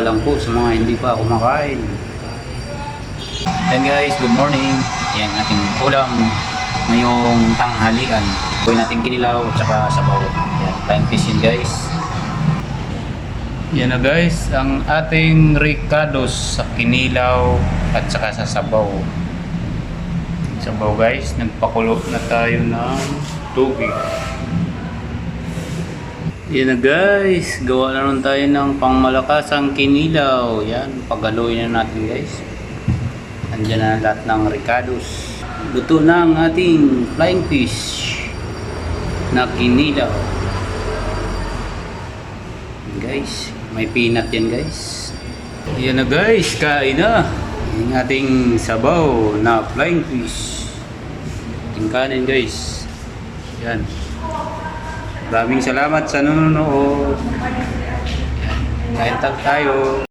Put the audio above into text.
Lang po sa mga hindi pa kumakain. Then guys, good morning. Yan ating ulam ngayong tanghalian. Gawin natin kinilaw at saka sabaw. Yan, flying fish yun guys. Yan na guys, ang ating ricados sa kinilaw at saka sa sabaw. Sabaw guys, nagpakulo na tayo ng tubig. Yan na guys, gawa na rin tayo ng pangmalakasang kinilaw. Yan, pagaluin na natin guys. Andiyan na lahat ng ricados. Luto na ang ating flying fish na kinilaw. Guys, may peanut yan guys. Yan na guys, kain na. Yung ating sabaw na flying fish. Ating kanin guys. Yan. Maraming salamat sa nanonood. Kain tayo.